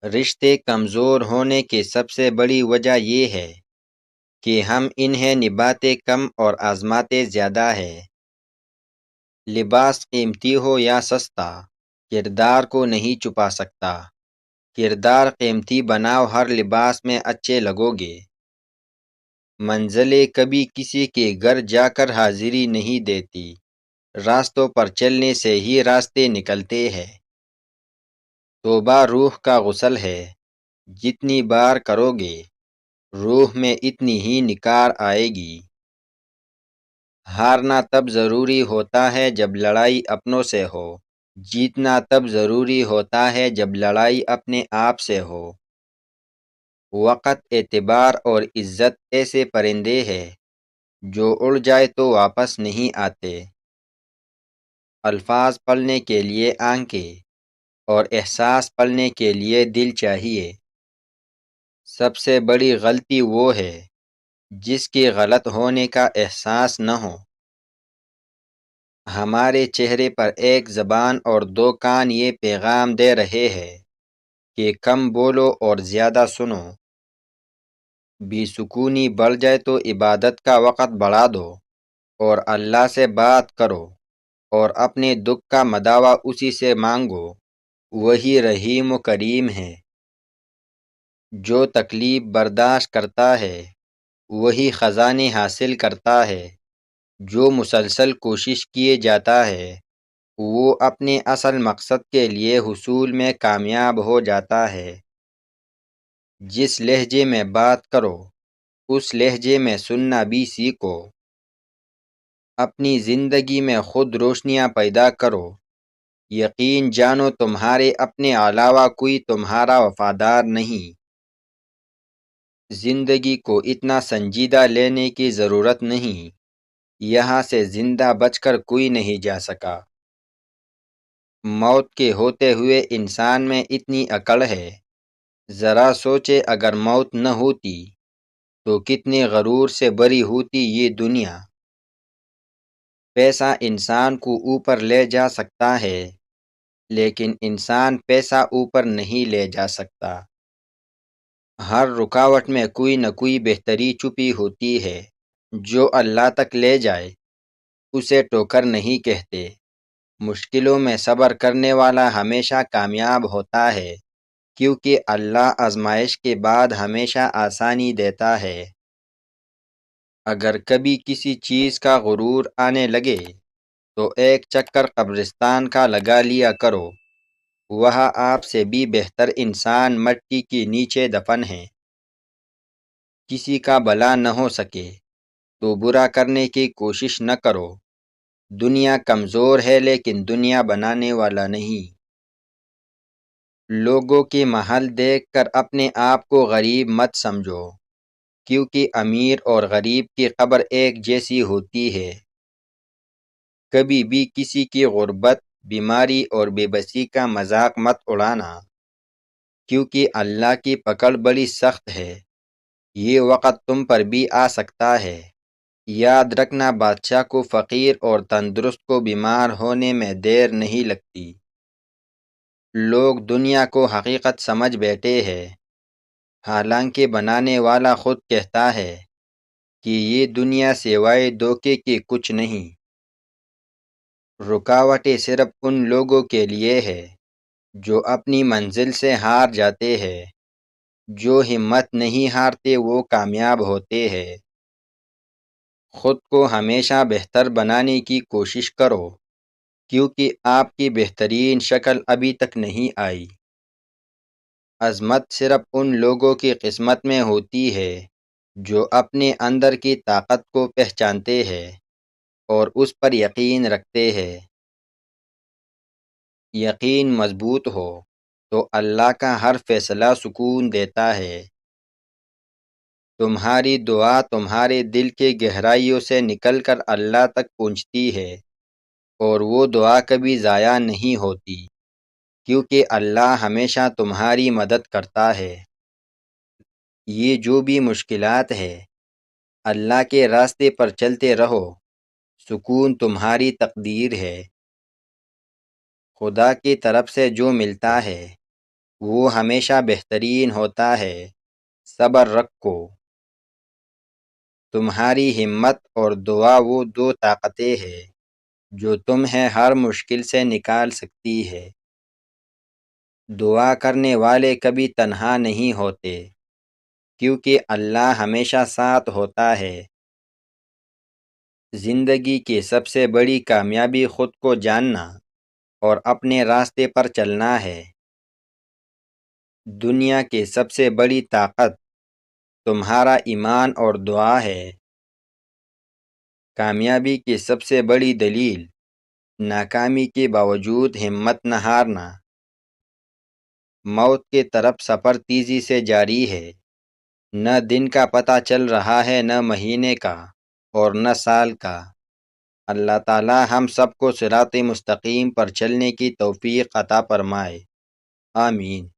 رشتے کمزور ہونے کی سب سے بڑی وجہ یہ ہے کہ ہم انہیں نبھاتے کم اور آزماتے زیادہ ہے۔ لباس قیمتی ہو یا سستا، کردار کو نہیں چھپا سکتا۔ کردار قیمتی بناؤ، ہر لباس میں اچھے لگو گے۔ منزلیں کبھی کسی کے گھر جا کر حاضری نہیں دیتی، راستوں پر چلنے سے ہی راستے نکلتے ہیں۔ توبہ روح کا غسل ہے، جتنی بار کرو گے روح میں اتنی ہی نکھار آئے گی۔ ہارنا تب ضروری ہوتا ہے جب لڑائی اپنوں سے ہو، جیتنا تب ضروری ہوتا ہے جب لڑائی اپنے آپ سے ہو۔ وقت، اعتبار اور عزت ایسے پرندے ہیں جو اڑ جائے تو واپس نہیں آتے۔ الفاظ پڑھنے کے لیے آنکھیں اور احساس پڑھنے کے لیے دل چاہیے۔ سب سے بڑی غلطی وہ ہے جس کے غلط ہونے کا احساس نہ ہو۔ ہمارے چہرے پر ایک زبان اور دو کان یہ پیغام دے رہے ہیں کہ کم بولو اور زیادہ سنو۔ بے سکونی بڑھ جائے تو عبادت کا وقت بڑھا دو اور اللہ سے بات کرو اور اپنے دکھ کا مداوع اسی سے مانگو، وہی رحیم و کریم ہے۔ جو تکلیف برداشت کرتا ہے وہی خزانے حاصل کرتا ہے۔ جو مسلسل کوشش کیے جاتا ہے وہ اپنے اصل مقصد کے لیے حصول میں کامیاب ہو جاتا ہے۔ جس لہجے میں بات کرو اس لہجے میں سننا بھی سیکھو۔ اپنی زندگی میں خود روشنیاں پیدا کرو۔ یقین جانو تمہارے اپنے علاوہ کوئی تمہارا وفادار نہیں۔ زندگی کو اتنا سنجیدہ لینے کی ضرورت نہیں، یہاں سے زندہ بچ کر کوئی نہیں جا سکا۔ موت کے ہوتے ہوئے انسان میں اتنی عقل ہے، ذرا سوچے اگر موت نہ ہوتی تو کتنے غرور سے بری ہوتی یہ دنیا۔ پیسہ انسان کو اوپر لے جا سکتا ہے لیکن انسان پیسہ اوپر نہیں لے جا سکتا۔ ہر رکاوٹ میں کوئی نہ کوئی بہتری چھپی ہوتی ہے، جو اللہ تک لے جائے اسے ٹوکر نہیں کہتے۔ مشکلوں میں صبر کرنے والا ہمیشہ کامیاب ہوتا ہے، کیونکہ اللہ آزمائش کے بعد ہمیشہ آسانی دیتا ہے۔ اگر کبھی کسی چیز کا غرور آنے لگے تو ایک چکر قبرستان کا لگا لیا کرو، وہاں آپ سے بھی بہتر انسان مٹی کے نیچے دفن ہے۔ کسی کا بھلا نہ ہو سکے تو برا کرنے کی کوشش نہ کرو۔ دنیا کمزور ہے لیکن دنیا بنانے والا نہیں۔ لوگوں کی محل دیکھ کر اپنے آپ کو غریب مت سمجھو، کیونکہ امیر اور غریب کی قبر ایک جیسی ہوتی ہے۔ کبھی بھی کسی کی غربت، بیماری اور بے بسی کا مذاق مت اڑانا، کیونکہ اللہ کی پکڑ بڑی سخت ہے۔ یہ وقت تم پر بھی آ سکتا ہے۔ یاد رکھنا، بادشاہ کو فقیر اور تندرست کو بیمار ہونے میں دیر نہیں لگتی۔ لوگ دنیا کو حقیقت سمجھ بیٹھے ہیں، حالانکہ بنانے والا خود کہتا ہے کہ یہ دنیا سوائے دھوکے کے کچھ نہیں۔ رکاوٹیں صرف ان لوگوں کے لیے ہے جو اپنی منزل سے ہار جاتے ہیں۔ جو ہمت نہیں ہارتے وہ کامیاب ہوتے ہیں۔ خود کو ہمیشہ بہتر بنانے کی کوشش کرو، کیونکہ آپ کی بہترین شکل ابھی تک نہیں آئی۔ عظمت صرف ان لوگوں کی قسمت میں ہوتی ہے جو اپنے اندر کی طاقت کو پہچانتے ہیں اور اس پر یقین رکھتے ہیں۔ یقین مضبوط ہو تو اللہ کا ہر فیصلہ سکون دیتا ہے۔ تمہاری دعا تمہارے دل کے گہرائیوں سے نکل کر اللہ تک پہنچتی ہے، اور وہ دعا کبھی ضائع نہیں ہوتی، کیونکہ اللہ ہمیشہ تمہاری مدد کرتا ہے۔ یہ جو بھی مشکلات ہے، اللہ کے راستے پر چلتے رہو، سکون تمہاری تقدیر ہے۔ خدا کی طرف سے جو ملتا ہے وہ ہمیشہ بہترین ہوتا ہے۔ صبر رکھو۔ تمہاری ہمت اور دعا وہ دو طاقتیں ہیں جو تمہیں ہر مشکل سے نکال سکتی ہے۔ دعا کرنے والے کبھی تنہا نہیں ہوتے، کیونکہ اللہ ہمیشہ ساتھ ہوتا ہے۔ زندگی کی سب سے بڑی کامیابی خود کو جاننا اور اپنے راستے پر چلنا ہے۔ دنیا کی سب سے بڑی طاقت تمہارا ایمان اور دعا ہے۔ کامیابی کی سب سے بڑی دلیل ناکامی کے باوجود ہمت نہ ہارنا۔ موت کی طرف سفر تیزی سے جاری ہے۔ نہ دن کا پتہ چل رہا ہے، نہ مہینے کا اور نہ سال کا۔ اللہ تعالی ہم سب کو صراط مستقیم پر چلنے کی توفیق عطا فرمائے۔ آمین۔